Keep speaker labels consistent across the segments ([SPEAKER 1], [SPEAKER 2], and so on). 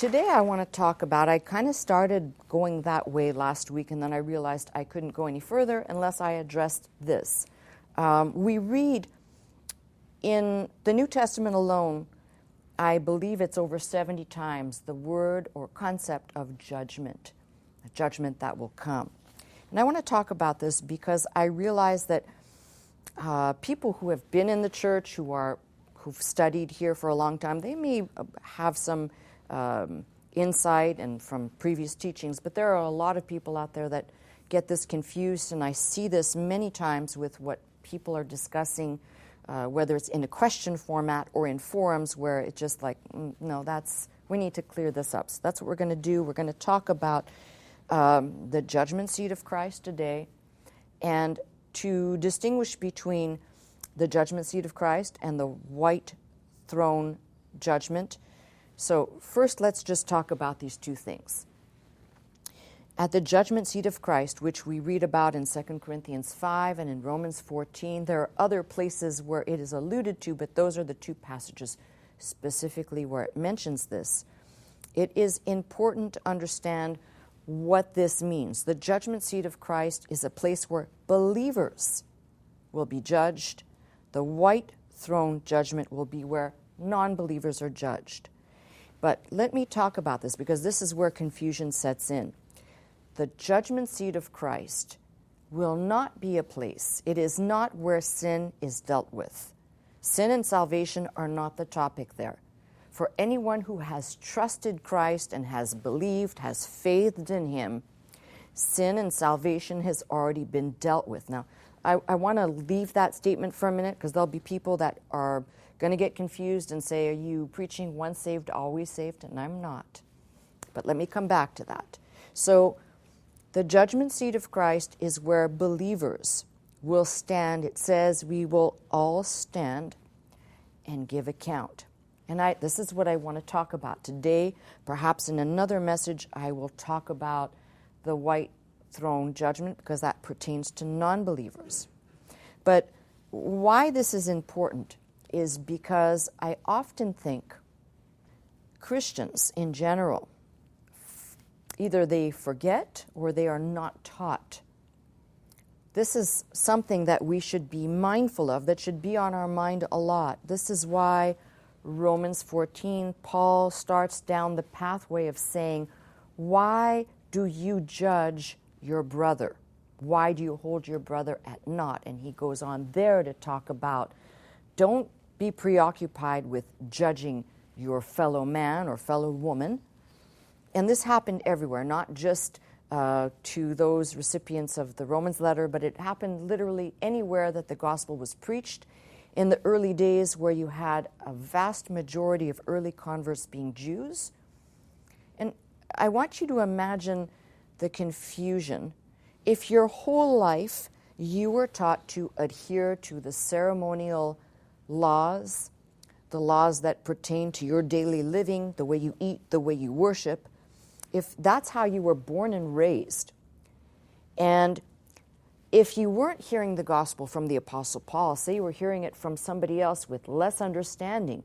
[SPEAKER 1] Today I want to talk about, I kind of started going that way last week, and then I realized I couldn't go any further unless I addressed this. We read in the New Testament alone, I believe it's over 70 times, the word or concept of judgment, a judgment that will come. And I want to talk about this because I realize that people who have been in the church, who've studied here for a long time, they may have some insight and from previous teachings, but there are a lot of people out there that get this confused, and I see this many times with what people are discussing, whether it's in a question format or in forums where it's just like, no, we need to clear this up. So that's what we're going to do. We're going to talk about the judgment seat of Christ today, and to distinguish between the judgment seat of Christ and the white throne judgment. So first, let's just talk about these two things. At the judgment seat of Christ, which we read about in 2 Corinthians 5 and in Romans 14, there are other places where it is alluded to, but those are the two passages specifically where it mentions this. It is important to understand what this means. The judgment seat of Christ is a place where believers will be judged. The white throne judgment will be where non-believers are judged. But let me talk about this because this is where confusion sets in. The judgment seat of Christ will not be a place. It is not where sin is dealt with. Sin and salvation are not the topic there. For anyone who has trusted Christ and has believed, has faithed in Him, sin and salvation has already been dealt with. Now, I want to leave that statement for a minute because there'll be people that are going to get confused and say, are you preaching once saved, always saved? And I'm not. But let me come back to that. So the judgment seat of Christ is where believers will stand. It says we will all stand and give account. And this is what I want to talk about today. Perhaps in another message, I will talk about the white throne judgment because that pertains to non-believers. But why this is important is because I often think Christians in general, either they forget or they are not taught. This is something that we should be mindful of, that should be on our mind a lot. This is why Romans 14, Paul starts down the pathway of saying, why do you judge your brother? Why do you hold your brother at naught? And he goes on there to talk about, don't be preoccupied with judging your fellow man or fellow woman. And this happened everywhere, not just to those recipients of the Romans letter, but it happened literally anywhere that the gospel was preached. In the early days where you had a vast majority of early converts being Jews. And I want you to imagine the confusion. If your whole life you were taught to adhere to the ceremonial laws, the laws that pertain to your daily living, the way you eat, the way you worship, if that's how you were born and raised, and if you weren't hearing the gospel from the Apostle Paul, say you were hearing it from somebody else with less understanding,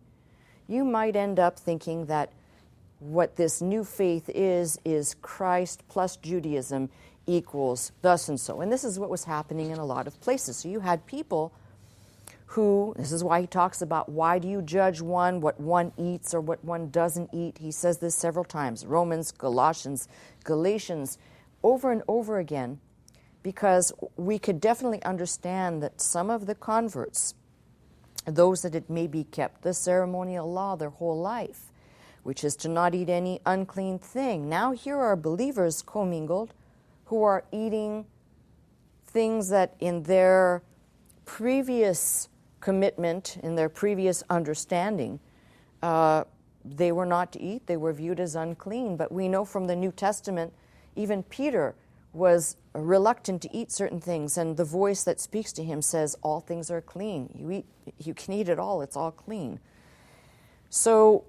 [SPEAKER 1] you might end up thinking that what this new faith is Christ plus Judaism equals thus and so. And this is what was happening in a lot of places. So you had people who, this is why he talks about why do you judge one, what one eats or what one doesn't eat. He says this several times, Romans, Galatians, over and over again, because we could definitely understand that some of the converts, those that had maybe kept the ceremonial law their whole life, which is to not eat any unclean thing. Now here are believers commingled who are eating things that in their previous commitment, in their previous understanding, they were not to eat. They were viewed as unclean. But we know from the New Testament, even Peter was reluctant to eat certain things, and the voice that speaks to him says, all things are clean. You can eat it all. It's all clean. So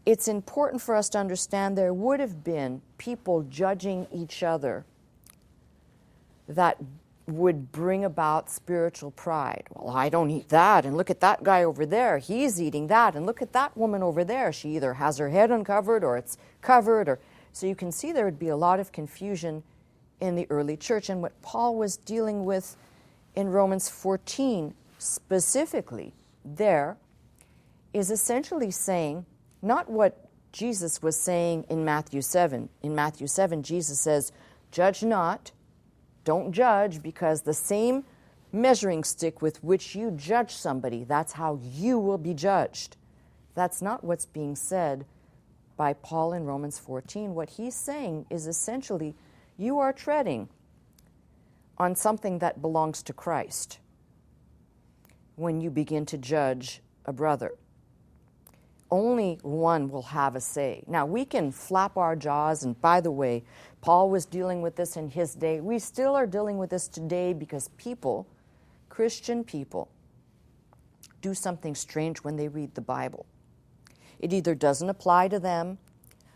[SPEAKER 1] it's important for us to understand there would have been people judging each other that would bring about spiritual pride. Well, I don't eat that, and look at that guy over there, he's eating that, and look at that woman over there, she either has her head uncovered or it's covered, or so you can see there would be a lot of confusion in the early church. And what Paul was dealing with in Romans 14 specifically there is essentially saying not what Jesus was saying in Matthew 7. In Matthew 7, Jesus says, "Judge not, don't judge, because the same measuring stick with which you judge somebody, that's how you will be judged." That's not what's being said by Paul in Romans 14. What he's saying is essentially, you are treading on something that belongs to Christ when you begin to judge a brother. Only one will have a say. Now, we can flap our jaws, and by the way, Paul was dealing with this in his day. We still are dealing with this today because people, Christian people, do something strange when they read the Bible. It either doesn't apply to them,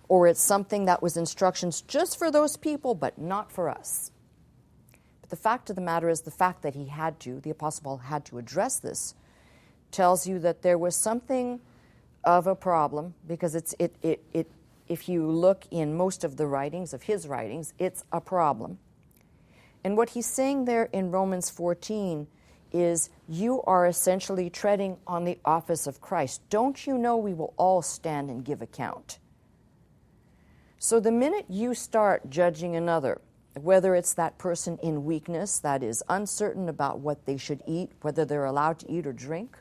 [SPEAKER 1] or it's something that was instructions just for those people, but not for us. But the fact of the matter is, the fact that the Apostle Paul had to address this, tells you that there was something of a problem, because if you look in most of the writings, of his writings, it's a problem. And what he's saying there in Romans 14 is, you are essentially treading on the office of Christ. Don't you know we will all stand and give account? So the minute you start judging another, whether it's that person in weakness that is uncertain about what they should eat, whether they're allowed to eat or drink,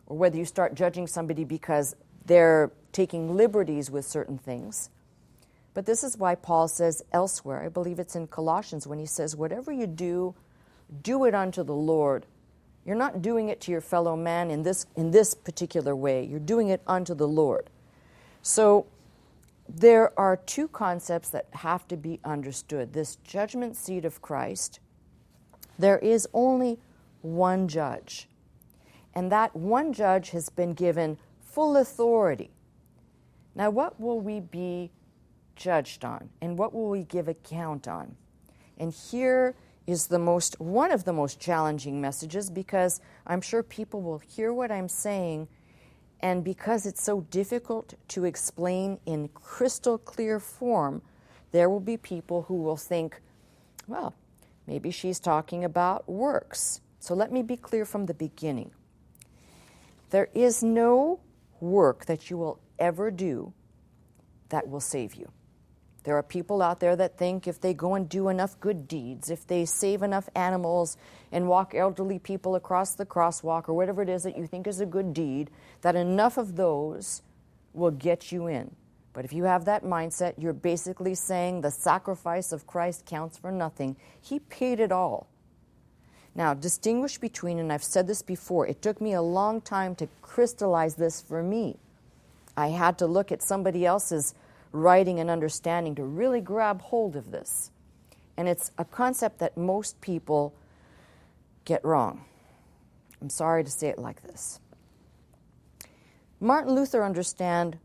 [SPEAKER 1] or whether you start judging somebody because they're taking liberties with certain things. But this is why Paul says elsewhere, I believe it's in Colossians, when he says, whatever you do, do it unto the Lord. You're not doing it to your fellow man in this particular way. You're doing it unto the Lord. So there are two concepts that have to be understood. This judgment seat of Christ, there is only one judge. And that one judge has been given full authority. Now, what will we be judged on? And what will we give account on? And here is one of the most challenging messages, because I'm sure people will hear what I'm saying, and because it's so difficult to explain in crystal clear form, there will be people who will think, well, maybe she's talking about works. So let me be clear from the beginning. There is no work that you will ever do that will save you. There are people out there that think if they go and do enough good deeds, if they save enough animals and walk elderly people across the crosswalk, or whatever it is that you think is a good deed, that enough of those will get you in. But if you have that mindset, you're basically saying the sacrifice of Christ counts for nothing. He paid it all. Now, distinguish between, and I've said this before, it took me a long time to crystallize this for me. I had to look at somebody else's writing and understanding to really grab hold of this. And it's a concept that most people get wrong. I'm sorry to say it like this. Martin Luther understood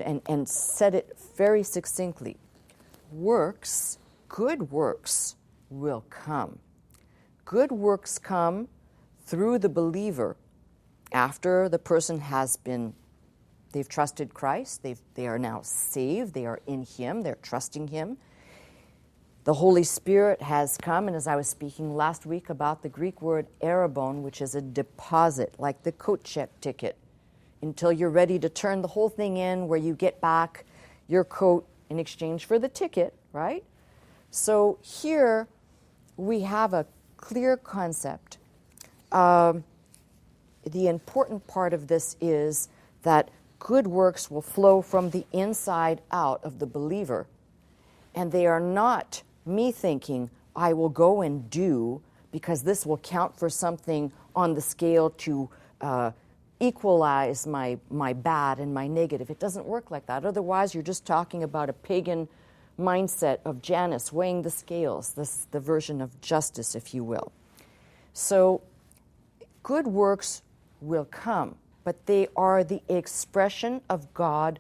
[SPEAKER 1] and said it very succinctly. Works, good works, will come. Good works come through the believer after the person they've trusted Christ, they are now saved, they are in Him, they're trusting Him. The Holy Spirit has come, and as I was speaking last week about the Greek word arabon, which is a deposit, like the coat check ticket, until you're ready to turn the whole thing in, where you get back your coat in exchange for the ticket, right? So here we have a clear concept. The important part of this is that good works will flow from the inside out of the believer. And they are not me thinking, I will go and do, because this will count for something on the scale to equalize my bad and my negative. It doesn't work like that. Otherwise, you're just talking about a pagan mindset of Janus weighing the scales, the version of justice, if you will. So good works will come, but they are the expression of God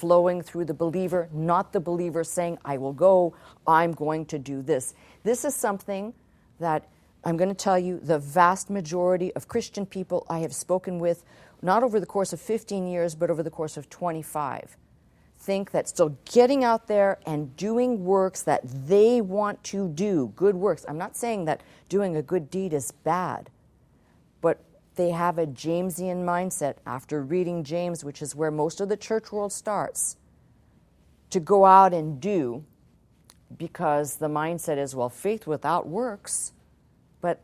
[SPEAKER 1] flowing through the believer, not the believer saying, I will go, I'm going to do this. This is something that I'm going to tell you the vast majority of Christian people I have spoken with, not over the course of 15 years, but over the course of 25, think that still getting out there and doing works that they want to do, good works. I'm not saying that doing a good deed is bad, but they have a Jamesian mindset after reading James, which is where most of the church world starts, to go out and do, because the mindset is, well, faith without works, but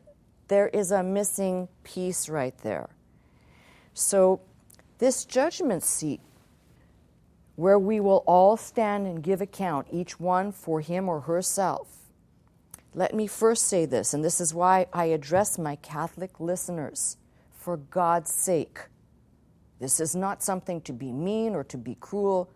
[SPEAKER 1] there is a missing piece right there. So this judgment seat, where we will all stand and give account, each one for him or herself. Let me first say this, and this is why I address my Catholic listeners. For God's sake, this is not something to be mean or to be cruel.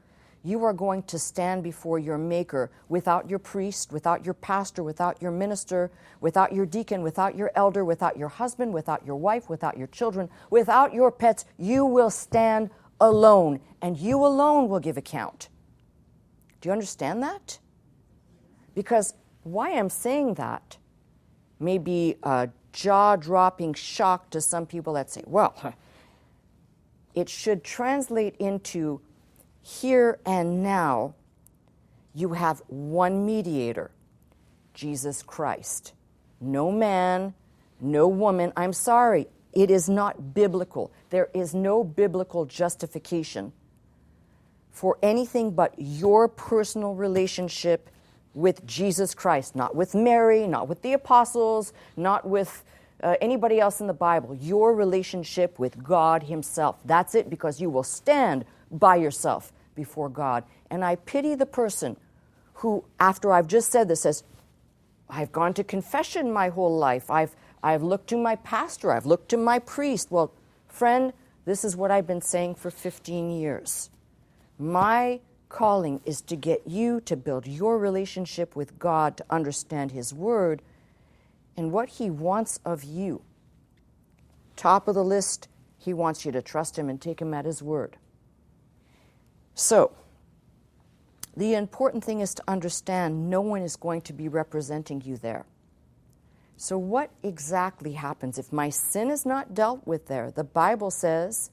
[SPEAKER 1] You are going to stand before your Maker without your priest, without your pastor, without your minister, without your deacon, without your elder, without your husband, without your wife, without your children, without your pets. You will stand alone, and you alone will give account. Do you understand that? Because why I'm saying that may be a jaw-dropping shock to some people that say, well, it should translate into here and now you have one mediator, Jesus Christ. No man, no woman. I'm sorry, it is not biblical. There is no biblical justification for anything but your personal relationship with Jesus Christ, not with Mary, not with the apostles, not with anybody else in the Bible. Your relationship with God himself. That's it, because you will stand by yourself before God. And I pity the person who, after I've just said this, says, I've gone to confession my whole life. I've looked to my pastor. I've looked to my priest. Well, friend, this is what I've been saying for 15 years. My calling is to get you to build your relationship with God, to understand his word and what he wants of you. Top of the list, he wants you to trust him and take him at his word. So, the important thing is to understand no one is going to be representing you there. So what exactly happens if my sin is not dealt with there? The Bible says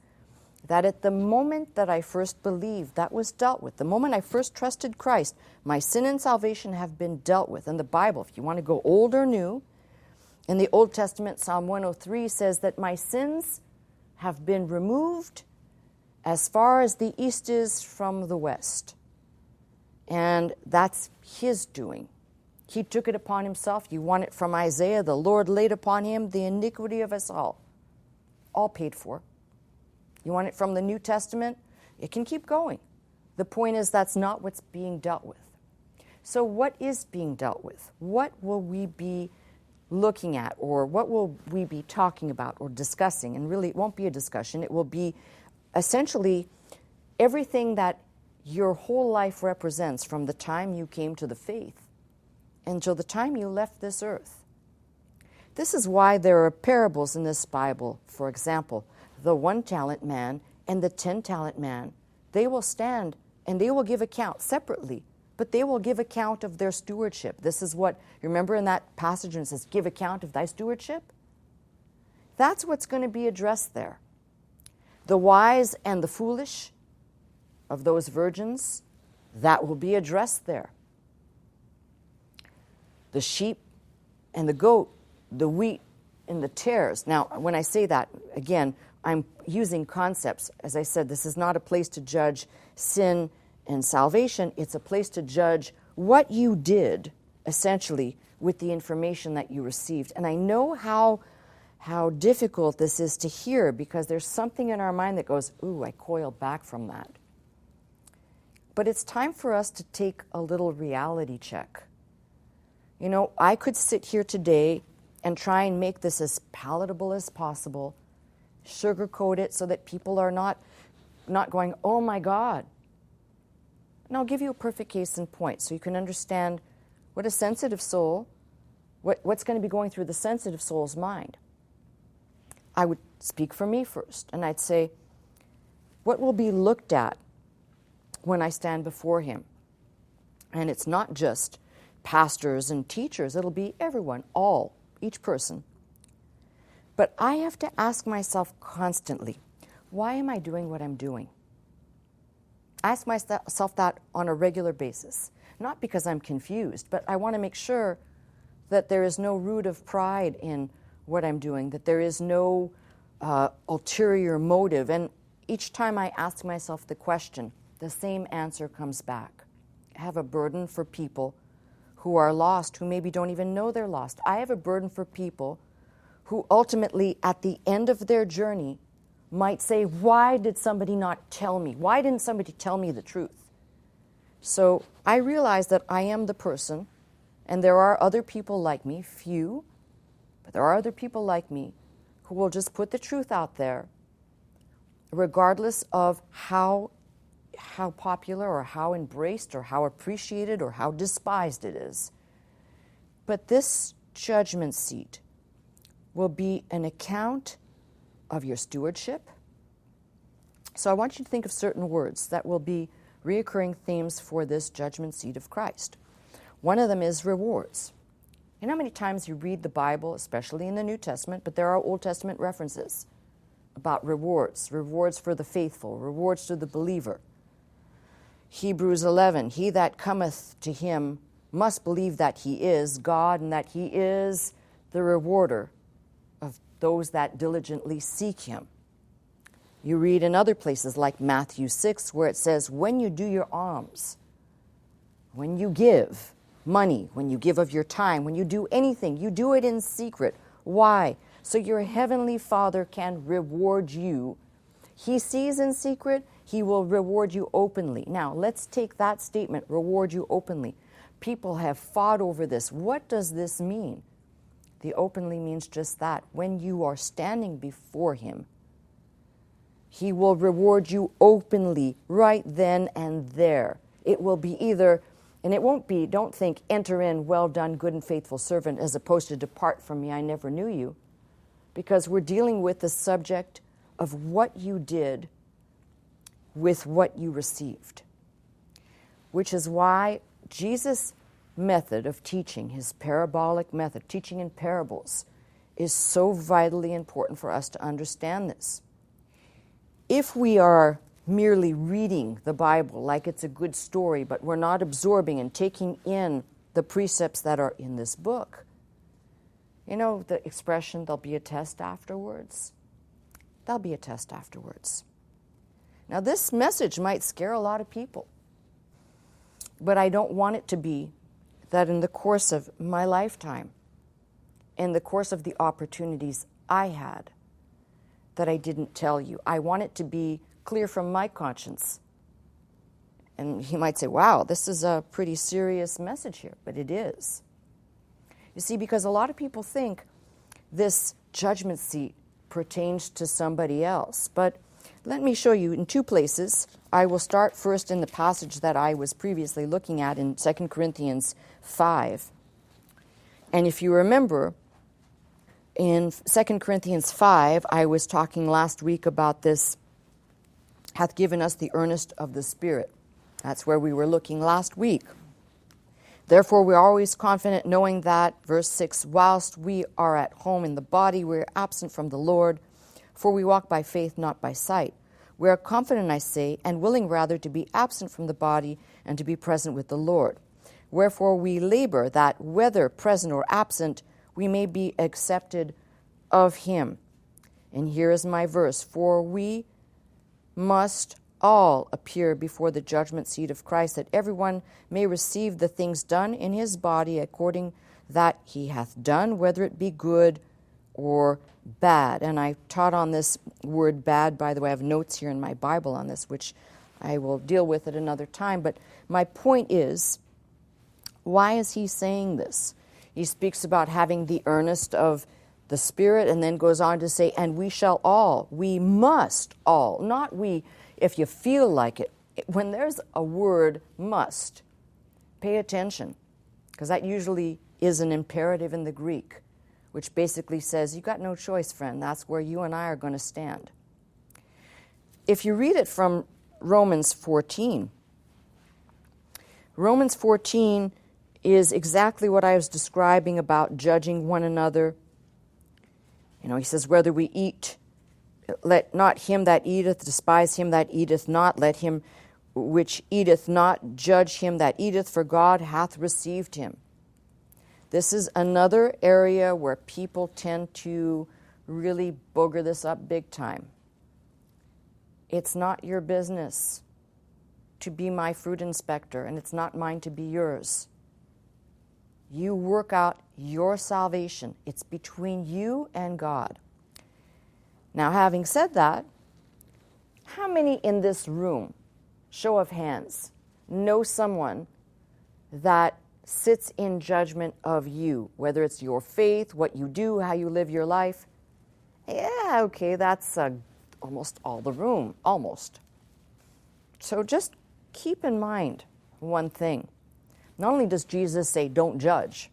[SPEAKER 1] that at the moment that I first believed, that was dealt with. The moment I first trusted Christ, my sin and salvation have been dealt with. In the Bible, if you want to go old or new, in the Old Testament, Psalm 103 says that my sins have been removed as far as the east is from the west. And that's his doing. He took it upon himself. You want it from Isaiah, the Lord laid upon him the iniquity of us all paid for. You want it from the New Testament? It can keep going. The point is that's not what's being dealt with. So what is being dealt with? What will we be looking at, or what will we be talking about or discussing? And really, it won't be a discussion. It will be essentially everything that your whole life represents from the time you came to the faith until the time you left this earth. This is why there are parables in this Bible. For example, the 1-talent man and the 10-talent man, they will stand and they will give account separately, but they will give account of their stewardship. This is what, you remember in that passage when it says, give account of thy stewardship? That's what's going to be addressed there. The wise and the foolish of those virgins, that will be addressed there. The sheep and the goat, the wheat and the tares. Now, when I say that, again, I'm using concepts. As I said, this is not a place to judge sin and salvation. It's a place to judge what you did, essentially, with the information that you received. And I know how difficult this is to hear, because there's something in our mind that goes, ooh, I coil back from that. But it's time for us to take a little reality check. You know, I could sit here today and try and make this as palatable as possible, sugarcoat it so that people are not going, oh my God. And I'll give you a perfect case in point so you can understand what a sensitive soul, what's going to be going through the sensitive soul's mind. I would speak for me first, and I'd say, what will be looked at when I stand before him. And it's not just pastors and teachers, it'll be everyone, each person. But I have to ask myself constantly, why am I doing what I'm doing? I ask myself that on a regular basis, not because I'm confused, but I want to make sure that there is no root of pride in what I'm doing, that there is no ulterior motive. And each time I ask myself the question, the same answer comes back. I have a burden for people who are lost, who maybe don't even know they're lost. I have a burden for people who ultimately, at the end of their journey, might say, why did somebody not tell me? Why didn't somebody tell me the truth? So I realize that I am the person, and there are other people like me, few, but there are other people like me who will just put the truth out there, regardless of how popular or how embraced or how appreciated or how despised it is. But this judgment seat will be an account of your stewardship. So I want you to think of certain words that will be reoccurring themes for this judgment seat of Christ. One of them is rewards. You know how many times you read the Bible, especially in the New Testament, but there are Old Testament references about rewards for the faithful, rewards to the believer. Hebrews 11, he that cometh to him must believe that he is God and that he is the rewarder of those that diligently seek him. You read in other places like Matthew 6 where it says, when you do your alms, when you give money, when you give of your time, when you do anything, you do it in secret. Why? So your heavenly Father can reward you. He sees in secret, he will reward you openly. Now, let's take that statement, reward you openly. People have fought over this. What does this mean? The openly means just that. When you are standing before him, he will reward you openly right then and there. It will be either, and it won't be, don't think, enter in, well done, good and faithful servant, as opposed to depart from me, I never knew you. Because we're dealing with the subject of what you did with what you received. Which is why Jesus' method of teaching, his parabolic method, teaching in parables, is so vitally important for us to understand this. If we are merely reading the Bible like it's a good story, but we're not absorbing and taking in the precepts that are in this book, you know the expression, there'll be a test afterwards? There'll be a test afterwards. Now, this message might scare a lot of people, but I don't want it to be that in the course of my lifetime, in the course of the opportunities I had, that I didn't tell you. I want it to be clear from my conscience. And he might say, wow, this is a pretty serious message here, but it is. You see, because a lot of people think this judgment seat pertains to somebody else. But let me show you in two places. I will start first in the passage that I was previously looking at in 2 Corinthians 5. And if you remember, in 2 Corinthians 5, I was talking last week about this, hath given us the earnest of the Spirit. That's where we were looking last week. Therefore, we are always confident, knowing that, verse 6, whilst we are at home in the body, we are absent from the Lord, for we walk by faith, not by sight. We are confident, I say, and willing rather to be absent from the body and to be present with the Lord. Wherefore we labor that, whether present or absent, we may be accepted of him. And here is my verse. For we must all appear before the judgment seat of Christ, that everyone may receive the things done in his body according that he hath done, whether it be good or bad. And I taught on this word bad, by the way. I have notes here in my Bible on this, which I will deal with at another time. But my point is, why is he saying this? He speaks about having the earnest of the Spirit and then goes on to say, and we shall all, we must all, not we if you feel like it. When there's a word must, pay attention, because that usually is an imperative in the Greek, which basically says, you got no choice, friend. That's where you and I are going to stand. If you read it from Romans 14, Romans 14 is exactly what I was describing about judging one another. You know, he says, whether we eat, let not him that eateth despise him that eateth not. Let him which eateth not judge him that eateth, for God hath received him. This is another area where people tend to really booger this up big time. It's not your business to be my fruit inspector, and it's not mine to be yours. You work out your salvation. It's between you and God. Now, having said that, how many in this room, show of hands, know someone that sits in judgment of you, whether it's your faith, what you do, how you live your life? Yeah, okay, that's almost all the room, almost. So just keep in mind one thing. Not only does Jesus say, don't judge.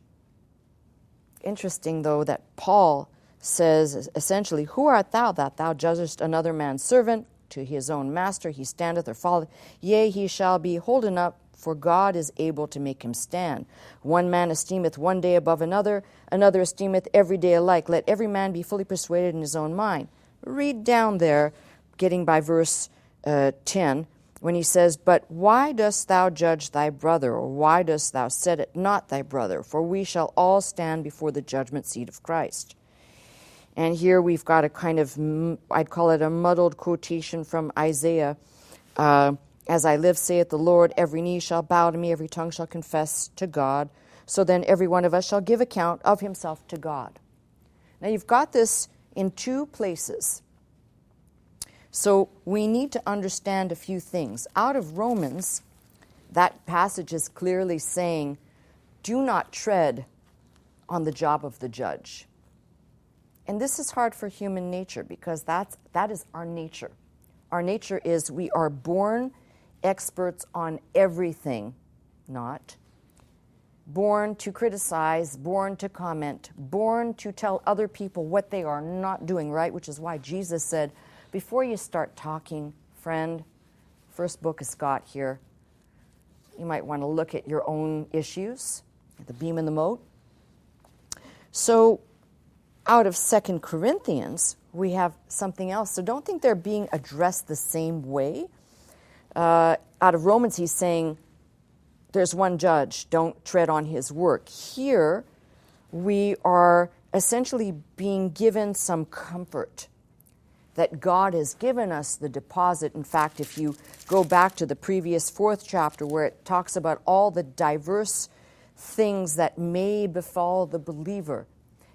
[SPEAKER 1] Interesting, though, that Paul says, essentially, who art thou that thou judgest another man's servant? To his own master he standeth or falleth. Yea, he shall be holden up, for God is able to make him stand. One man esteemeth one day above another, another esteemeth every day alike. Let every man be fully persuaded in his own mind. Read down there, getting by verse 10, when he says, but why dost thou judge thy brother, or why dost thou set it not thy brother? For we shall all stand before the judgment seat of Christ. And here we've got a kind of, I'd call it a muddled quotation from Isaiah. As I live, saith the Lord, every knee shall bow to me, every tongue shall confess to God. So then every one of us shall give account of himself to God. Now you've got this in two places. So we need to understand a few things. Out of Romans, that passage is clearly saying, do not tread on the job of the judge. And this is hard for human nature because that is our nature. Our nature is we are born experts on everything, not born to criticize, born to comment, born to tell other people what they are not doing right, which is why Jesus said, before you start talking, friend, first book of Scott here, you might want to look at your own issues, the beam and the mote. So out of 2 Corinthians, we have something else. So don't think they're being addressed the same way. Out of Romans, he's saying, there's one judge, don't tread on his work. Here, we are essentially being given some comfort that God has given us the deposit. In fact, if you go back to the previous 4th chapter where it talks about all the diverse things that may befall the believer,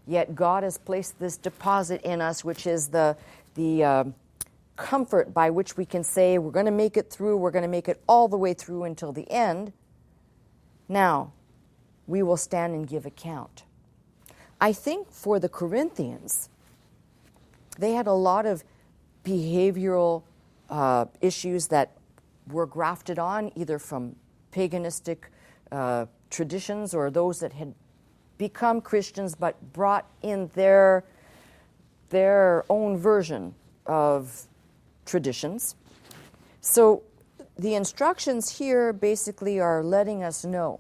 [SPEAKER 1] yet God has placed this deposit in us, which is the comfort by which we can say, we're going to make it through, we're going to make it all the way through until the end. Now, we will stand and give account. I think for the Corinthians, they had a lot of behavioral issues that were grafted on, either from paganistic traditions or those that had become Christians but brought in their own version of traditions. So the instructions here basically are letting us know,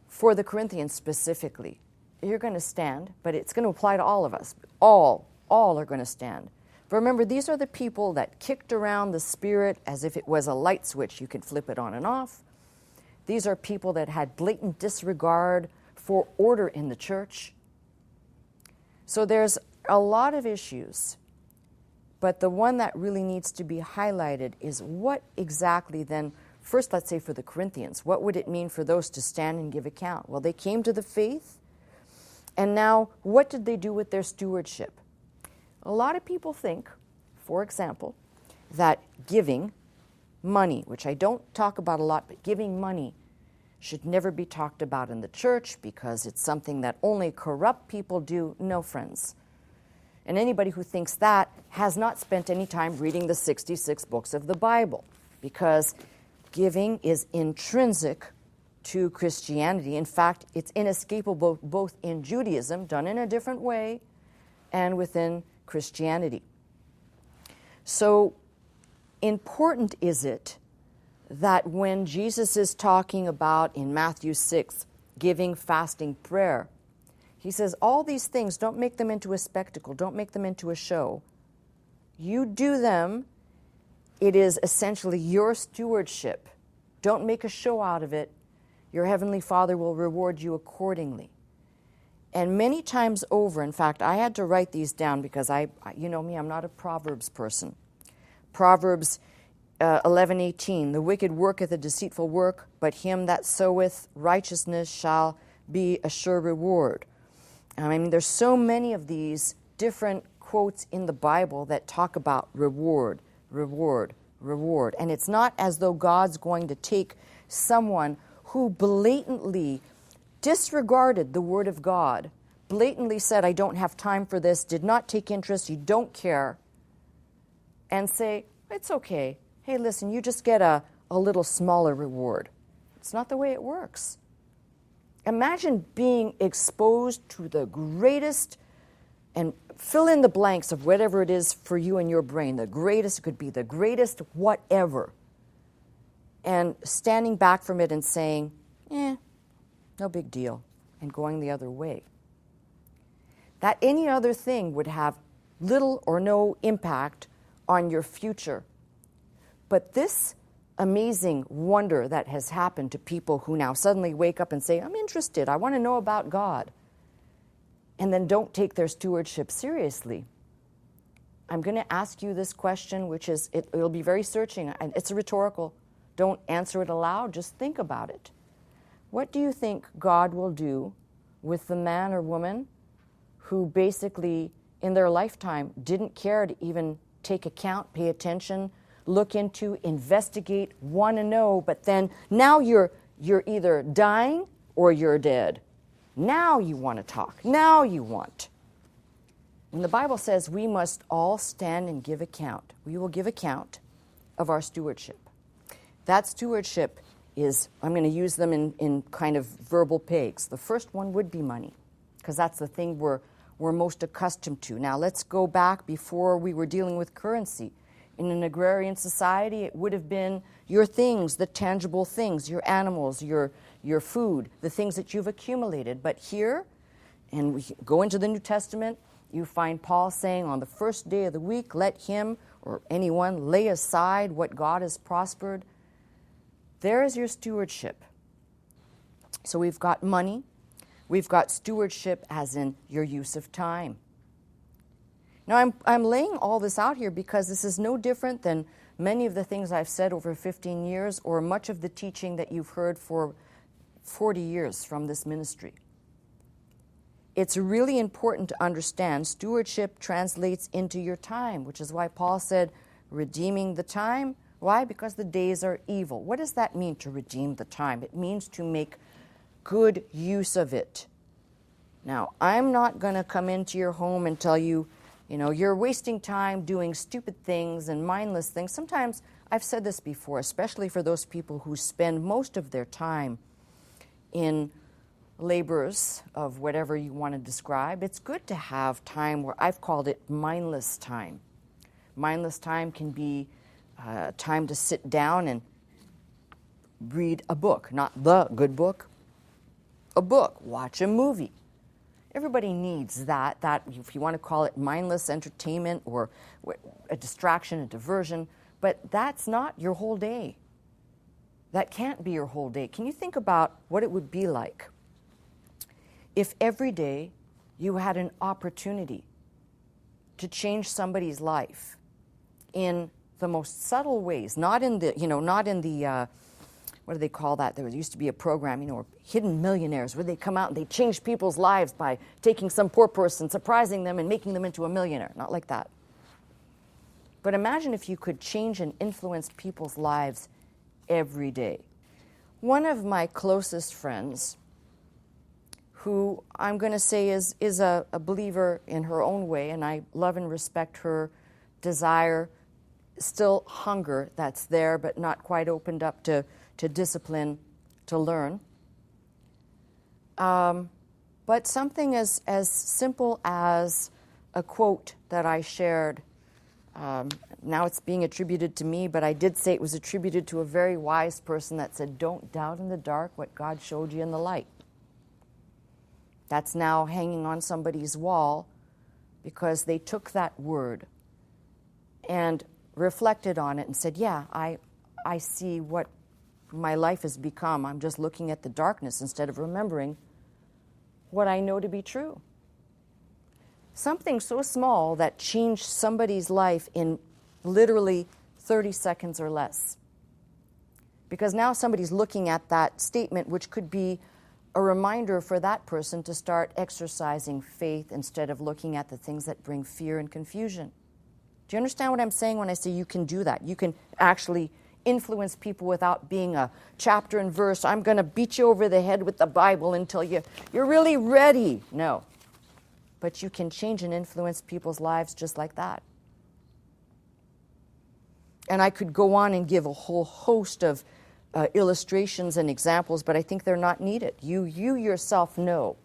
[SPEAKER 1] for the Corinthians specifically, you're going to stand, but it's going to apply to all of us. All are going to stand. But remember, these are the people that kicked around the Spirit as if it was a light switch. You could flip it on and off. These are people that had blatant disregard for order in the church. So there's a lot of issues, but the one that really needs to be highlighted is what exactly then, first let's say for the Corinthians, what would it mean for those to stand and give account? Well, they came to the faith, and now what did they do with their stewardship? A lot of people think, for example, that giving money, which I don't talk about a lot, but giving money should never be talked about in the church because it's something that only corrupt people do. No, friends. And anybody who thinks that has not spent any time reading the 66 books of the Bible, because giving is intrinsic to Christianity. In fact, it's inescapable both in Judaism, done in a different way, and within Christianity. So important is it that when Jesus is talking about in Matthew 6, giving, fasting, prayer, he says, all these things, don't make them into a spectacle. Don't make them into a show. You do them. It is essentially your stewardship. Don't make a show out of it. Your Heavenly Father will reward you accordingly. And many times over, in fact, I had to write these down because you know me, I'm not a Proverbs person. Proverbs 11:18, the wicked worketh a deceitful work, but him that soweth righteousness shall be a sure reward. I mean, there's so many of these different quotes in the Bible that talk about reward, reward, reward. And it's not as though God's going to take someone who blatantly disregarded the Word of God, blatantly said, I don't have time for this, did not take interest, you don't care, and say, it's okay. Hey, listen, you just get a little smaller reward. It's not the way it works. Imagine being exposed to the greatest, and fill in the blanks of whatever it is for you in your brain. The greatest could be the greatest whatever. And standing back from it and saying, no big deal, and going the other way. That any other thing would have little or no impact on your future. But this amazing wonder that has happened to people who now suddenly wake up and say, I'm interested, I want to know about God, and then don't take their stewardship seriously. I'm going to ask you this question, which is, it'll be very searching, and it's rhetorical. Don't answer it aloud, just think about it. What do you think God will do with the man or woman who basically in their lifetime didn't care to even take account, pay attention, look into, investigate, want to know, but then now you're either dying or you're dead. Now you want to talk. Now you want. And the Bible says we must all stand and give account. We will give account of our stewardship. That stewardship is, I'm going to use them in kind of verbal pegs. The first one would be money, because that's the thing we're most accustomed to. Now let's go back before we were dealing with currency. In an agrarian society, it would have been your things, the tangible things, your animals, your food, the things that you've accumulated. But here, and we go into the New Testament, you find Paul saying on the first day of the week, let him or anyone lay aside what God has prospered. There is your stewardship. So we've got money. We've got stewardship as in your use of time. Now, I'm laying all this out here because this is no different than many of the things I've said over 15 years or much of the teaching that you've heard for 40 years from this ministry. It's really important to understand stewardship translates into your time, which is why Paul said, redeeming the time. Why? Because the days are evil. What does that mean, to redeem the time? It means to make good use of it. Now, I'm not going to come into your home and tell you, you're wasting time doing stupid things and mindless things. Sometimes, I've said this before, especially for those people who spend most of their time in labors of whatever you want to describe, it's good to have time where I've called it mindless time. Mindless time can be time to sit down and read a book, not the good book, a book, watch a movie. Everybody needs that, if you want to call it mindless entertainment or a distraction, a diversion, but that's not your whole day. That can't be your whole day. Can you think about what it would be like if every day you had an opportunity to change somebody's life in the most subtle ways, not in the what do they call that? There used to be a program, Hidden Millionaires, where they come out and they change people's lives by taking some poor person, surprising them, and making them into a millionaire. Not like that. But imagine if you could change and influence people's lives every day. One of my closest friends, who I'm going to say is a believer in her own way, and I love and respect her desire, still hunger that's there, but not quite opened up to discipline, to learn. But something as simple as a quote that I shared, now it's being attributed to me, but I did say it was attributed to a very wise person that said, don't doubt in the dark what God showed you in the light. That's now hanging on somebody's wall because they took that word and reflected on it and said, yeah, I see what my life has become. I'm just looking at the darkness instead of remembering what I know to be true. Something so small that changed somebody's life in literally 30 seconds or less. Because now somebody's looking at that statement, which could be a reminder for that person to start exercising faith instead of looking at the things that bring fear and confusion. Do you understand what I'm saying when I say you can do that? You can actually influence people without being a chapter and verse. I'm going to beat you over the head with the Bible until you're really ready. No. But you can change and influence people's lives just like that. And I could go on and give a whole host of illustrations and examples, but I think they're not needed. You yourself know.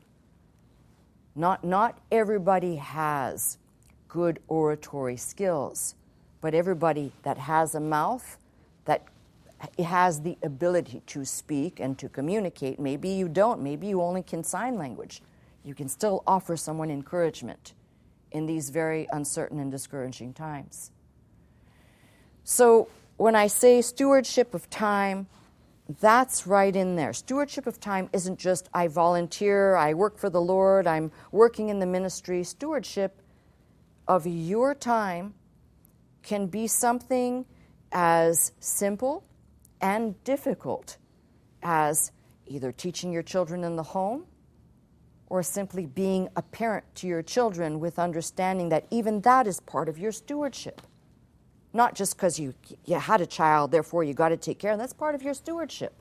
[SPEAKER 1] Not everybody has good oratory skills, but everybody that has a mouth, that has the ability to speak and to communicate. Maybe you don't. Maybe you only can sign language. You can still offer someone encouragement in these very uncertain and discouraging times. So when I say stewardship of time, that's right in there. Stewardship of time isn't just I volunteer, I work for the Lord, I'm working in the ministry. Stewardship of your time can be something as simple and difficult as either teaching your children in the home or simply being a parent to your children with understanding that even that is part of your stewardship. Not just because you had a child, therefore you got to take care of. That's part of your stewardship.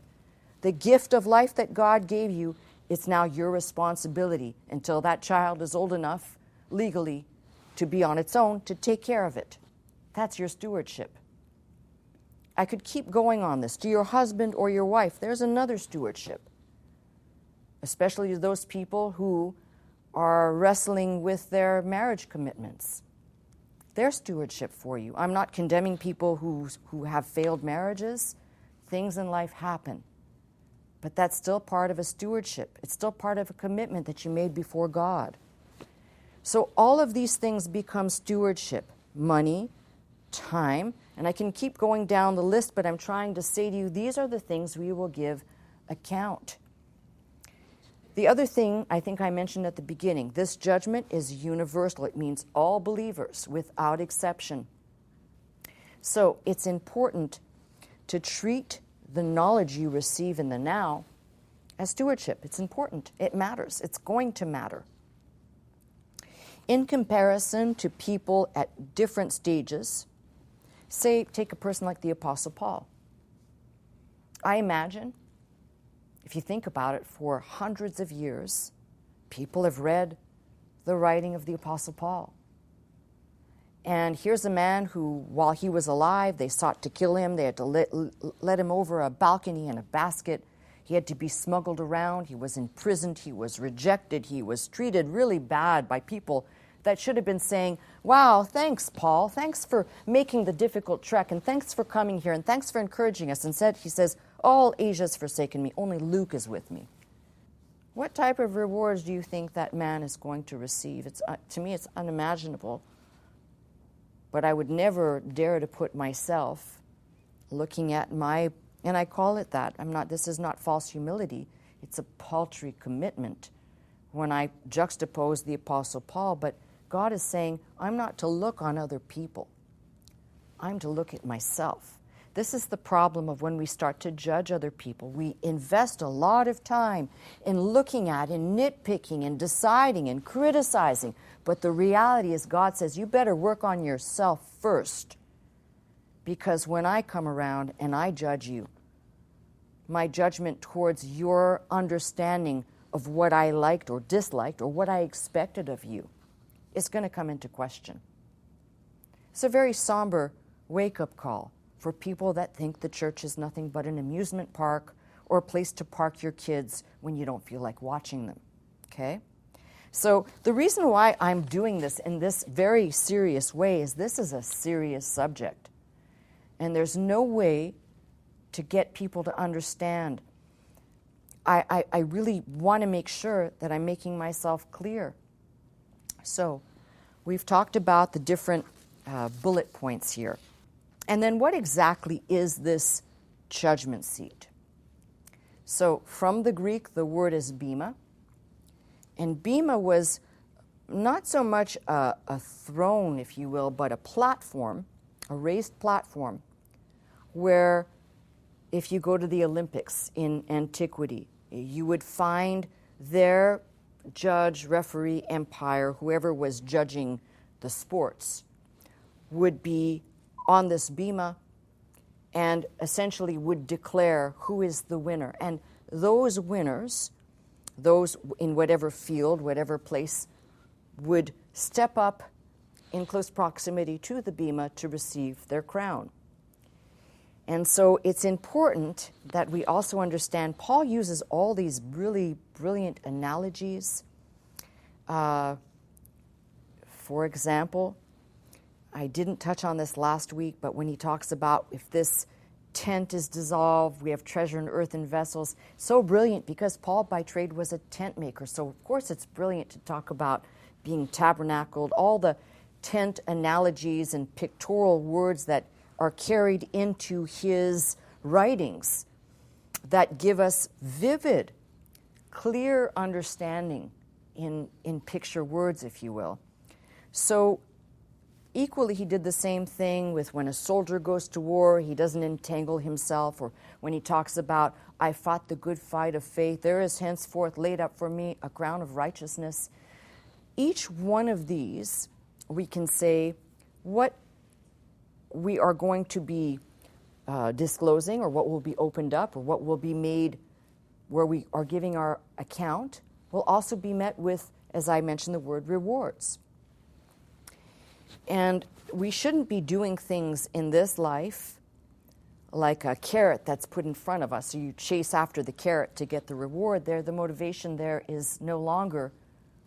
[SPEAKER 1] The gift of life that God gave you, it's now your responsibility until that child is old enough legally to be on its own to take care of it. That's your stewardship. I could keep going on this. To your husband or your wife, there's another stewardship. Especially to those people who are wrestling with their marriage commitments. Their stewardship for you. I'm not condemning people who have failed marriages. Things in life happen. But that's still part of a stewardship. It's still part of a commitment that you made before God. So all of these things become stewardship. Money, time, and I can keep going down the list, but I'm trying to say to you, these are the things we will give account. The other thing I think I mentioned at the beginning, this judgment is universal. It means all believers without exception. So it's important to treat the knowledge you receive in the now as stewardship. It's important. It matters. It's going to matter. In comparison to people at different stages, say, take a person like the Apostle Paul. I imagine, if you think about it, for hundreds of years, people have read the writing of the Apostle Paul. And here's a man who, while he was alive, they sought to kill him. They had to let him over a balcony in a basket. He had to be smuggled around. He was imprisoned. He was rejected. He was treated really bad by people that should have been saying, wow, thanks, Paul. Thanks for making the difficult trek, and thanks for coming here, and thanks for encouraging us. Instead, he says, all Asia's forsaken me. Only Luke is with me. What type of rewards do you think that man is going to receive? To me, it's unimaginable. But I would never dare to put myself looking at my, and I call it that. This is not false humility. It's a paltry commitment when I juxtapose the Apostle Paul. But God is saying, I'm not to look on other people. I'm to look at myself. This is the problem of when we start to judge other people. We invest a lot of time in looking at, in nitpicking, and deciding, and criticizing. But the reality is God says, you better work on yourself first. Because when I come around and I judge you, my judgment towards your understanding of what I liked or disliked or what I expected of you is going to come into question. It's a very somber wake-up call for people that think the church is nothing but an amusement park or a place to park your kids when you don't feel like watching them, okay? So the reason why I'm doing this in this very serious way is this is a serious subject. And there's no way to get people to understand. I really want to make sure that I'm making myself clear. So we've talked about the different bullet points here. And then what exactly is this judgment seat? So from the Greek, the word is Bema. And Bema was not so much a throne, if you will, but a platform, a raised platform, where if you go to the Olympics in antiquity, you would find their judge, referee, umpire, whoever was judging the sports, would be on this bema and essentially would declare who is the winner. And those winners, those in whatever field, whatever place, would step up in close proximity to the bema to receive their crown. And so it's important that we also understand Paul uses all these really brilliant analogies. For example, I didn't touch on this last week, but when he talks about if this tent is dissolved, we have treasure in earthen vessels. So brilliant because Paul by trade was a tent maker. So of course it's brilliant to talk about being tabernacled, all the tent analogies and pictorial words that are carried into his writings that give us vivid, clear understanding in picture words, if you will. So equally, he did the same thing with when a soldier goes to war, he doesn't entangle himself, or when he talks about, I fought the good fight of faith, there is henceforth laid up for me a crown of righteousness. Each one of these, we can say what we are going to be disclosing, or what will be opened up, or what will be made where we are giving our account, will also be met with, as I mentioned, the word rewards. And we shouldn't be doing things in this life like a carrot that's put in front of us. So you chase after the carrot to get the reward there. The motivation there is no longer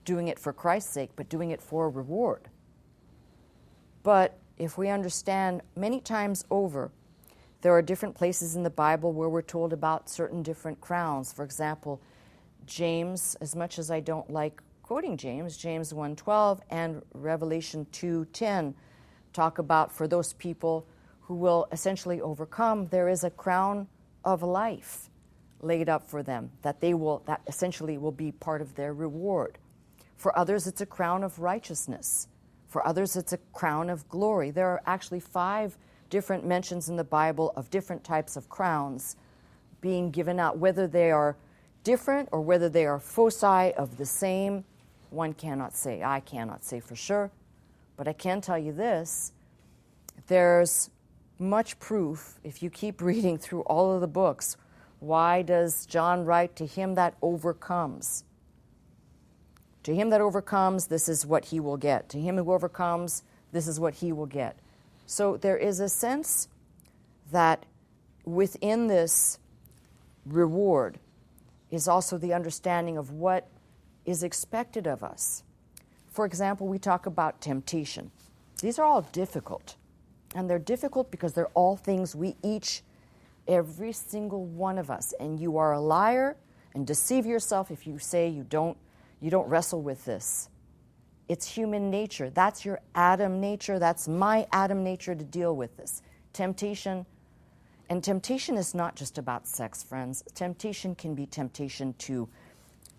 [SPEAKER 1] doing it for Christ's sake, but doing it for a reward. But if we understand many times over, there are different places in the Bible where we're told about certain different crowns. For example, James, as much as I don't like quoting James 1:12 and Revelation 2:10 talk about for those people who will essentially overcome, there is a crown of life laid up for them that essentially will be part of their reward. For others, it's a crown of righteousness. For others, it's a crown of glory. There are actually 5 different mentions in the Bible of different types of crowns being given out, whether they are different or whether they are foci of the same. One cannot say. I cannot say for sure. But I can tell you this. There's much proof, if you keep reading through all of the books. Why does John write, to him that overcomes? To him that overcomes, this is what he will get. To him who overcomes, this is what he will get. So there is a sense that within this reward is also the understanding of what is expected of us. For example, we talk about temptation. These are all difficult. And they're difficult because they're all things we each, every single one of us. And you are a liar and deceive yourself if you say you don't wrestle with this. It's human nature. That's your Adam nature. That's my Adam nature to deal with this. Temptation. And temptation is not just about sex, friends. Temptation can be temptation to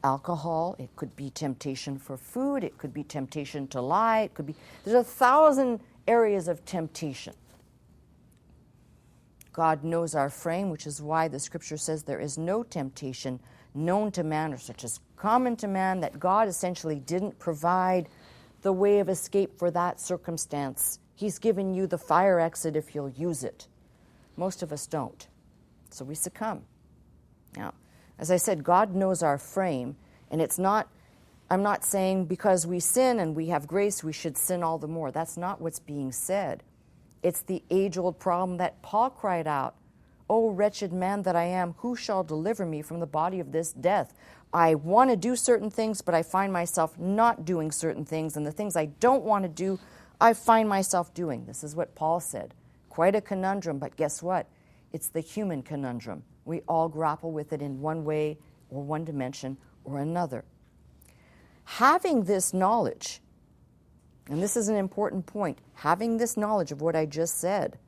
[SPEAKER 1] alcohol. It could be temptation for food. It could be temptation to lie. It could be, there's 1,000 areas of temptation. God knows our frame, which is why the scripture says there is no temptation known to man or such as common to man, that God essentially didn't provide the way of escape for that circumstance. He's given you the fire exit if you'll use it. Most of us don't. So we succumb. Now, as I said, God knows our frame, and I'm not saying because we sin and we have grace, we should sin all the more. That's not what's being said. It's the age-old problem that Paul cried out O wretched man that I am, who shall deliver me from the body of this death? I want to do certain things, but I find myself not doing certain things, and the things I don't want to do, I find myself doing. This is what Paul said. Quite a conundrum, but guess what? It's the human conundrum. We all grapple with it in one way or one dimension or another. Having this knowledge, and this is an important point, having this knowledge of what I just said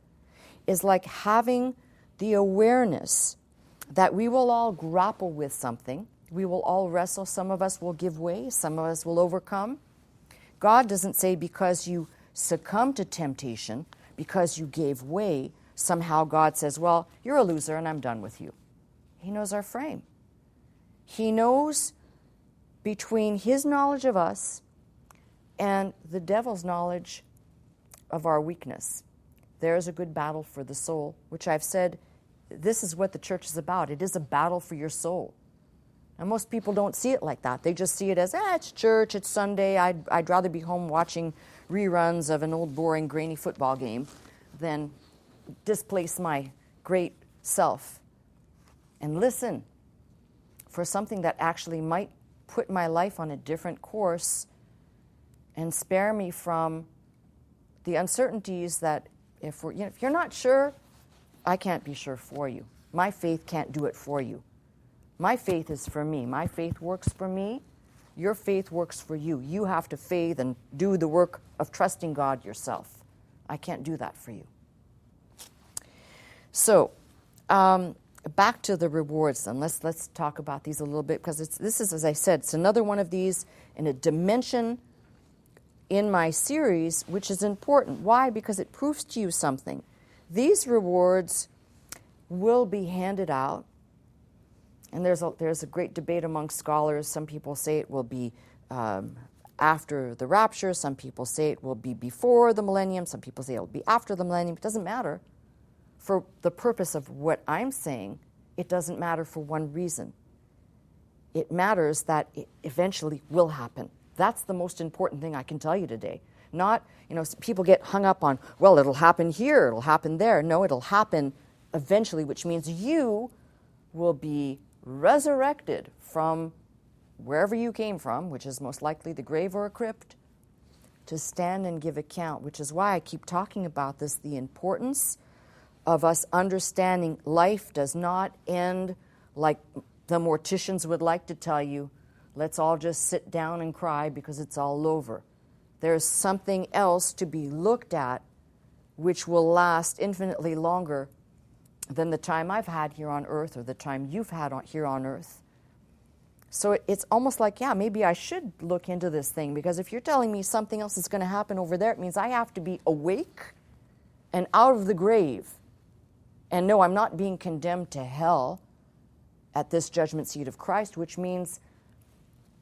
[SPEAKER 1] is like having the awareness that we will all grapple with something. We will all wrestle. Some of us will give way. Some of us will overcome. God doesn't say because you succumb to temptation, because you gave way, somehow God says, well, you're a loser and I'm done with you. He knows our frame. He knows between his knowledge of us and the devil's knowledge of our weakness. There is a good battle for the soul, which I've said, this is what the church is about. It is a battle for your soul. And most people don't see it like that. They just see it as, it's church, it's Sunday. I'd rather be home watching reruns of an old, boring, grainy football game than displace my great self and listen for something that actually might put my life on a different course and spare me from the uncertainties that if you're not sure, I can't be sure for you. My faith can't do it for you. My faith is for me. My faith works for me. Your faith works for you. You have to faith and do the work of trusting God yourself. I can't do that for you. So, back to the rewards then. Let's talk about these a little bit, because this is, as I said, it's another one of these in a dimension in my series, which is important. Why? Because it proves to you something. These rewards will be handed out, and there's a great debate among scholars. Some people say it will be after the rapture. Some people say it will be before the millennium. Some people say it will be after the millennium. It doesn't matter. For the purpose of what I'm saying, it doesn't matter for one reason. It matters that it eventually will happen. That's the most important thing I can tell you today. Not, people get hung up on, well, it'll happen here, it'll happen there. No, it'll happen eventually, which means you will be resurrected from wherever you came from, which is most likely the grave or a crypt, to stand and give account, which is why I keep talking about this, the importance of us understanding life does not end like the morticians would like to tell you, let's all just sit down and cry because it's all over. There's something else to be looked at which will last infinitely longer than the time I've had here on earth or the time you've had here on earth. So it's almost like, maybe I should look into this thing, because if you're telling me something else is going to happen over there, it means I have to be awake and out of the grave. And no, I'm not being condemned to hell at this judgment seat of Christ, which means,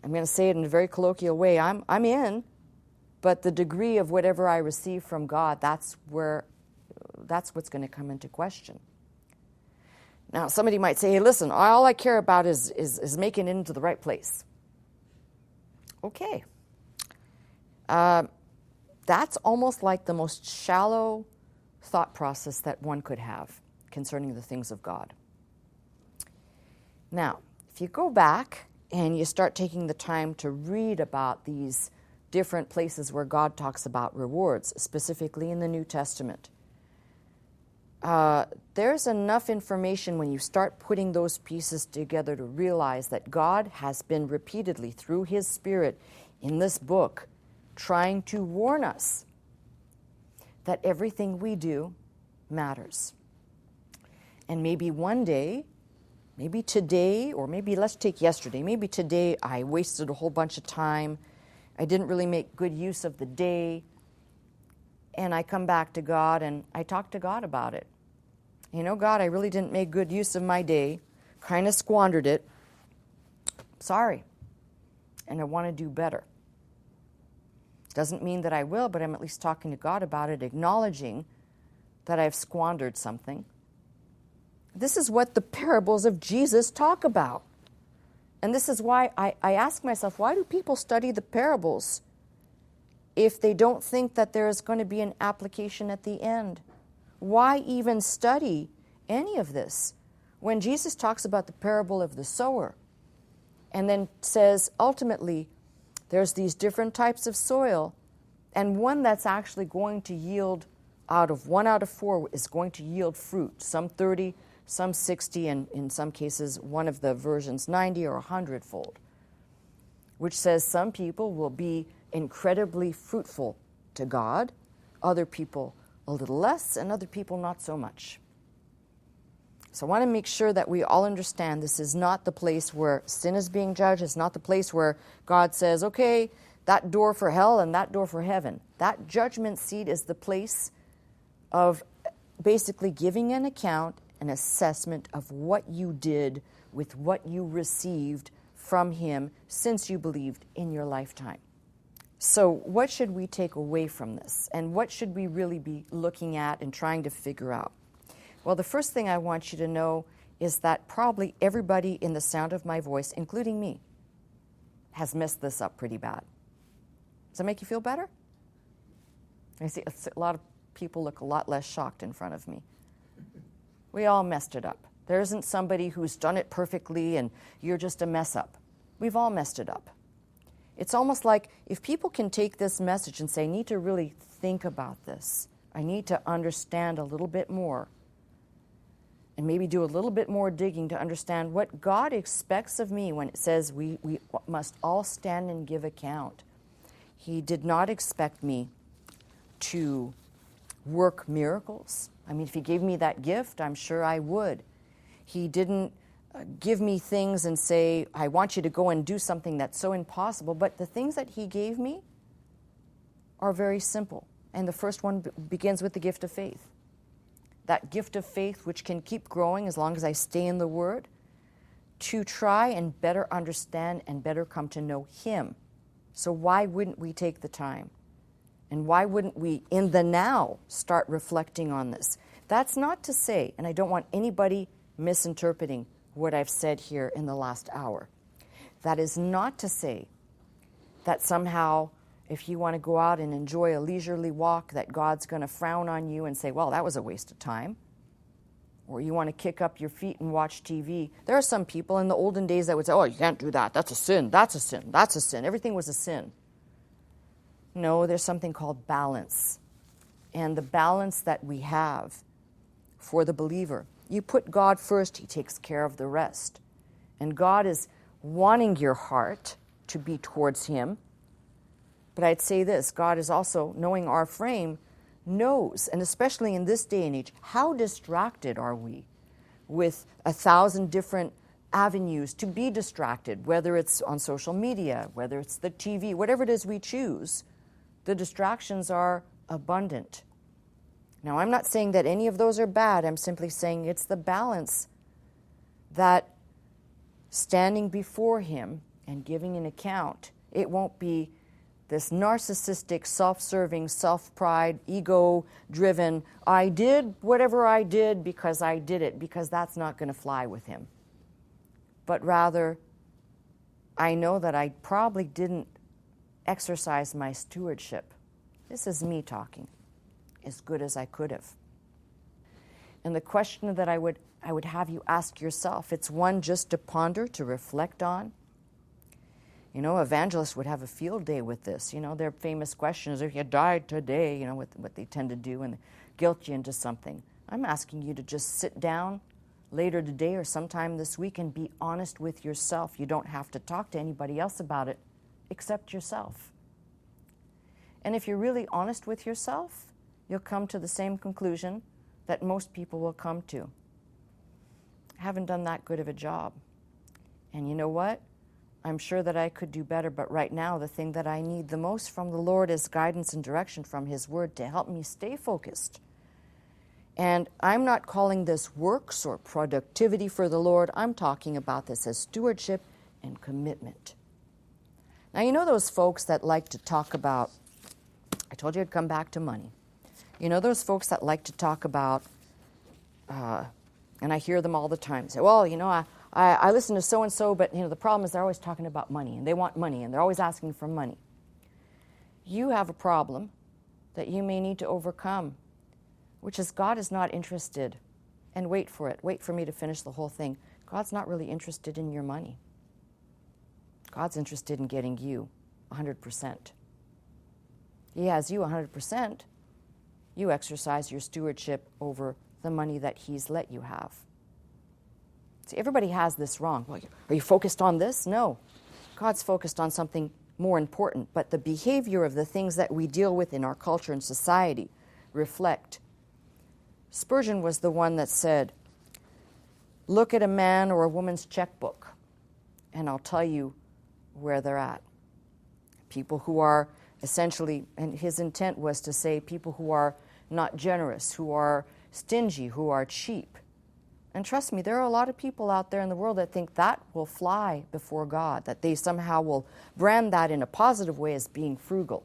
[SPEAKER 1] I'm going to say it in a very colloquial way, I'm in, but the degree of whatever I receive from God, that's what's going to come into question. Now, somebody might say, hey, listen, all I care about is making it into the right place. Okay. That's almost like the most shallow thought process that one could have concerning the things of God. Now, if you go back and you start taking the time to read about these different places where God talks about rewards, specifically in the New Testament, there's enough information when you start putting those pieces together to realize that God has been repeatedly, through His Spirit in this book, trying to warn us that everything we do matters. And maybe one day, maybe today, or maybe let's take yesterday, maybe today I wasted a whole bunch of time, I didn't really make good use of the day, and I come back to God and I talk to God about it. God, I really didn't make good use of my day, kind of squandered it. Sorry. And I want to do better. Doesn't mean that I will, but I'm at least talking to God about it, acknowledging that I've squandered something. This is what the parables of Jesus talk about. And this is why I ask myself, why do people study the parables if they don't think that there is going to be an application at the end? Why even study any of this. When Jesus talks about the parable of the sower and then says ultimately there's these different types of soil, and one that's actually going to yield one out of four is going to yield fruit, some 30, some 60, and in some cases, one of the versions 90 or 100-fold, which says some people will be incredibly fruitful to God, other people a little less, and other people not so much. So I want to make sure that we all understand this is not the place where sin is being judged. It's not the place where God says, okay, that door for hell and that door for heaven. That judgment seat is the place of basically giving an account, an assessment of what you did with what you received from Him since you believed in your lifetime. So what should we take away from this? And what should we really be looking at and trying to figure out? Well, the first thing I want you to know is that probably everybody in the sound of my voice, including me, has messed this up pretty bad. Does that make you feel better? I see a lot of people look a lot less shocked in front of me. We all messed it up. There isn't somebody who's done it perfectly and you're just a mess up. We've all messed it up. It's almost like if people can take this message and say, I need to really think about this. I need to understand a little bit more. And maybe do a little bit more digging to understand what God expects of me when it says we must all stand and give account. He did not expect me to work miracles. I mean, if He gave me that gift, I'm sure I would. He didn't give me things and say, I want you to go and do something that's so impossible. But the things that He gave me are very simple. And the first one begins with the gift of faith. That gift of faith which can keep growing as long as I stay in the Word, to try and better understand and better come to know Him. So why wouldn't we take the time? And why wouldn't we, in the now, start reflecting on this? That's not to say, and I don't want anybody misinterpreting what I've said here in the last hour. That is not to say that somehow, if you want to go out and enjoy a leisurely walk, that God's going to frown on you and say, well, that was a waste of time. Or you want to kick up your feet and watch TV. There are some people in the olden days that would say, oh, you can't do that. That's a sin. That's a sin. That's a sin. Everything was a sin. No, there's something called balance. And the balance that we have for the believer. You put God first, He takes care of the rest. And God is wanting your heart to be towards Him. But I'd say this, God is also, knowing our frame, knows, and especially in this day and age, how distracted are we with 1,000 different avenues to be distracted, whether it's on social media, whether it's the TV, whatever it is we choose. The distractions are abundant. Now, I'm not saying that any of those are bad. I'm simply saying it's the balance that standing before Him and giving an account, it won't be this narcissistic, self-serving, self-pride, ego-driven, I did whatever I did because I did it, because that's not going to fly with Him. But rather, I know that I probably didn't exercise my stewardship. This is me talking, as good as I could have. And the question that I would have you ask yourself, it's one just to ponder, to reflect on. You know, evangelists would have a field day with this. You know, their famous question is, if you died today, you know, what they tend to do and guilt you into something. I'm asking you to just sit down later today or sometime this week and be honest with yourself. You don't have to talk to anybody else about it except yourself. And if you're really honest with yourself, you'll come to the same conclusion that most people will come to. I haven't done that good of a job. And you know what? I'm sure that I could do better, but right now the thing that I need the most from the Lord is guidance and direction from His Word to help me stay focused. And I'm not calling this works or productivity for the Lord. I'm talking about this as stewardship and commitment. Now, you know those folks that like to talk about, I told you I'd come back to money. You know those folks that like to talk about, and I hear them all the time, say, well, you know, I listen to so-and-so, but, you know, the problem is they're always talking about money, and they want money, and they're always asking for money. You have a problem that you may need to overcome, which is God is not interested and wait for it. Wait for me to finish the whole thing. God's not really interested in your money. God's interested in getting you 100%. He has you 100%. You exercise your stewardship over the money that He's let you have. See, everybody has this wrong. Well, are you focused on this? No. God's focused on something more important. But the behavior of the things that we deal with in our culture and society reflect. Spurgeon was the one that said, look at a man or a woman's checkbook, and I'll tell you where they're at. People who are essentially, and his intent was to say people who are not generous, who are stingy, who are cheap. And trust me, there are a lot of people out there in the world that think that will fly before God, that they somehow will brand that in a positive way as being frugal.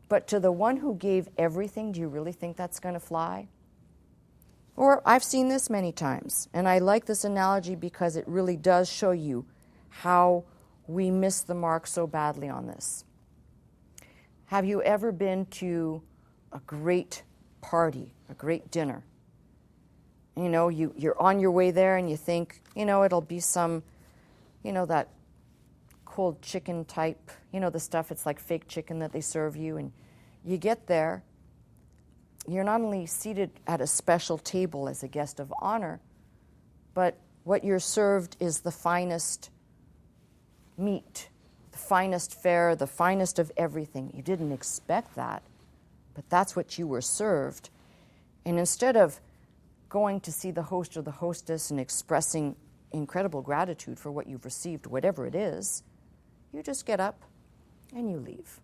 [SPEAKER 1] But to the one who gave everything, do you really think that's going to fly? Or I've seen this many times, and I like this analogy because it really does show you how we miss the mark so badly on this. Have you ever been to a great party, a great dinner? You know, you're on your way there and you think, it'll be some, that cold chicken type, the stuff, it's like fake chicken that they serve you. And you get there, you're not only seated at a special table as a guest of honor, but what you're served is the finest meat, the finest fare, the finest of everything. You didn't expect that, but that's what you were served. And instead of going to see the host or the hostess and expressing incredible gratitude for what you've received, whatever it is, you just get up and you leave.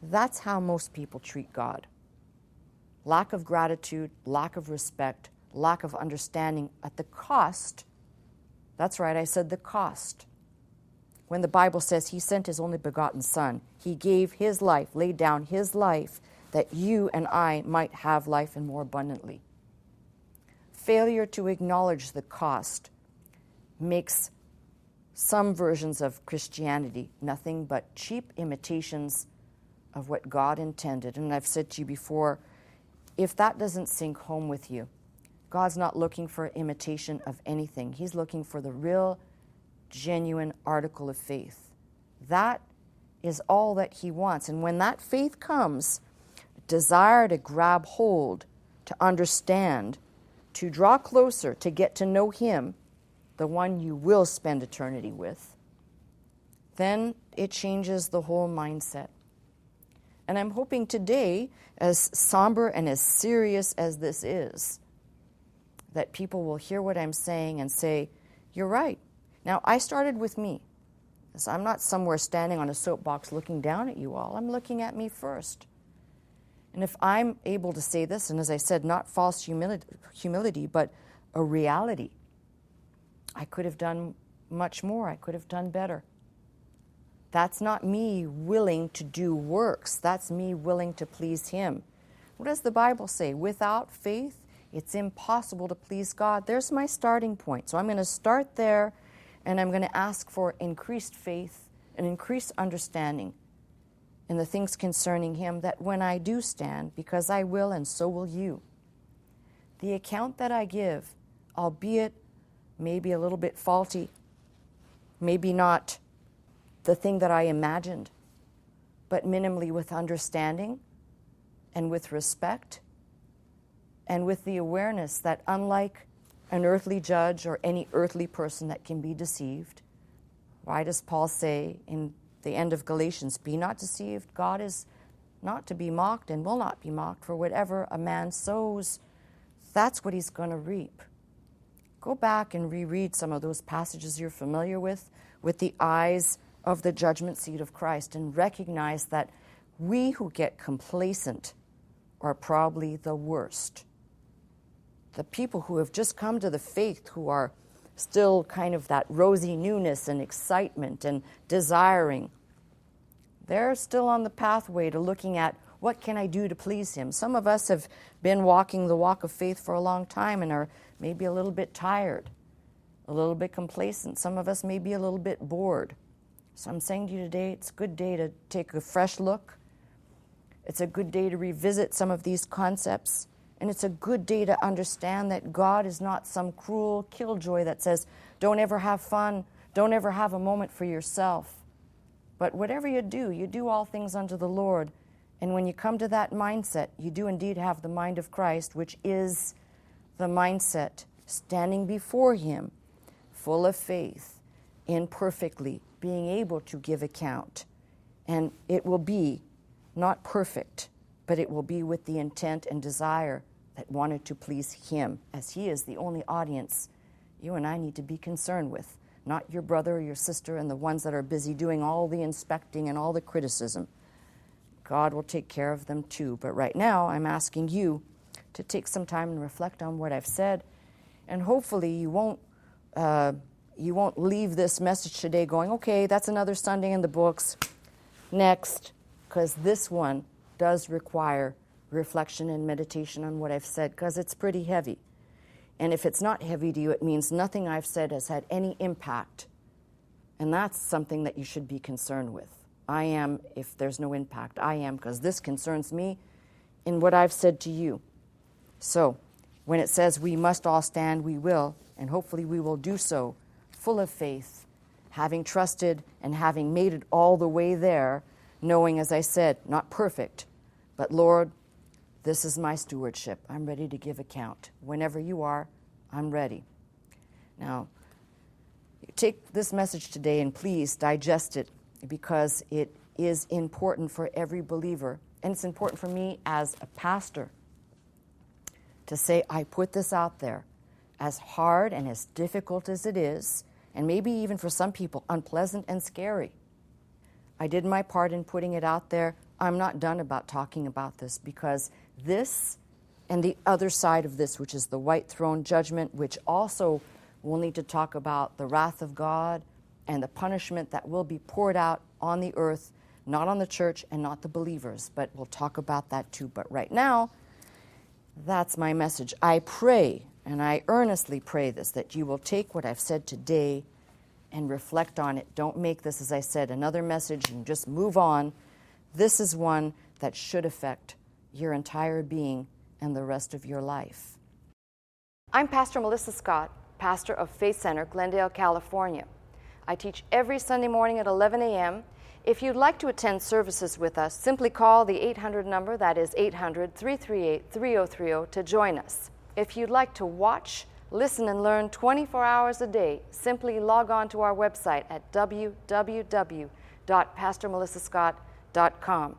[SPEAKER 1] That's how most people treat God. Lack of gratitude, lack of respect, lack of understanding at the cost. That's right, I said the cost. When the Bible says He sent His only begotten Son, He gave His life, laid down His life, that you and I might have life and more abundantly. Failure to acknowledge the cost makes some versions of Christianity nothing but cheap imitations of what God intended. And I've said to you before, if that doesn't sink home with you, God's not looking for imitation of anything. He's looking for the real, genuine article of faith. That is all that He wants. And when that faith comes, desire to grab hold, to understand, to draw closer, to get to know Him, the one you will spend eternity with, then it changes the whole mindset. And I'm hoping today, as somber and as serious as this is, that people will hear what I'm saying and say, you're right. Now, I started with me. So I'm not somewhere standing on a soapbox looking down at you all. I'm looking at me first. And if I'm able to say this, and as I said, not false humility, but a reality, I could have done much more. I could have done better. That's not me willing to do works. That's me willing to please Him. What does the Bible say? Without faith, it's impossible to please God. There's my starting point. So I'm going to start there, and I'm going to ask for increased faith and increased understanding in the things concerning Him, that when I do stand, because I will and so will you, the account that I give, albeit maybe a little bit faulty, maybe not the thing that I imagined, but minimally with understanding and with respect and with the awareness that unlike an earthly judge or any earthly person that can be deceived, why does Paul say in the end of Galatians, be not deceived, God is not to be mocked and will not be mocked, for whatever a man sows, that's what he's going to reap. Go back and reread some of those passages you're familiar with the eyes of the judgment seat of Christ, and recognize that we who get complacent are probably the worst. The people who have just come to the faith, who are still kind of that rosy newness and excitement and desiring, they're still on the pathway to looking at what can I do to please Him. Some of us have been walking the walk of faith for a long time and are maybe a little bit tired, a little bit complacent. Some of us may be a little bit bored. So I'm saying to you today, it's a good day to take a fresh look. It's a good day to revisit some of these concepts And it's a good day to understand that God is not some cruel killjoy that says, don't ever have fun, don't ever have a moment for yourself. But whatever you do all things unto the Lord. And when you come to that mindset, you do indeed have the mind of Christ, which is the mindset standing before Him, full of faith, imperfectly, being able to give account. And it will be not perfect, but it will be with the intent and desire that wanted to please Him, as He is the only audience you and I need to be concerned with, not your brother or your sister and the ones that are busy doing all the inspecting and all the criticism. God will take care of them too. But right now, I'm asking you to take some time and reflect on what I've said, and hopefully you won't leave this message today going, okay, that's another Sunday in the books. Next, because this one does require reflection and meditation on what I've said, because it's pretty heavy. And if it's not heavy to you, it means nothing I've said has had any impact. And that's something that you should be concerned with. I am, if there's no impact. I am, because this concerns me in what I've said to you. So, when it says we must all stand, we will, and hopefully we will do so, full of faith, having trusted and having made it all the way there, knowing, as I said, not perfect, but Lord, this is my stewardship. I'm ready to give account. Whenever you are, I'm ready. Now, take this message today and please digest it, because it is important for every believer. And it's important for me as a pastor to say, I put this out there, as hard and as difficult as it is, and maybe even for some people, unpleasant and scary. I did my part in putting it out there. I'm not done about talking about this, because this and the other side of this, which is the white throne judgment, which also we'll need to talk about the wrath of God and the punishment that will be poured out on the earth, not on the church and not the believers, but we'll talk about that too. But right now, that's my message. I pray, and I earnestly pray this, that you will take what I've said today and reflect on it. Don't make this, as I said, another message and just move on. This is one that should affect your entire being and the rest of your life. I'm Pastor Melissa Scott, pastor of Faith Center, Glendale, California. I teach every Sunday morning at 11 a.m. If you'd like to attend services with us, simply call the 800 number, that is 800-338-3030, to join us. If you'd like to watch, listen, and learn 24 hours a day, simply log on to our website at www.pastormelissascott.com.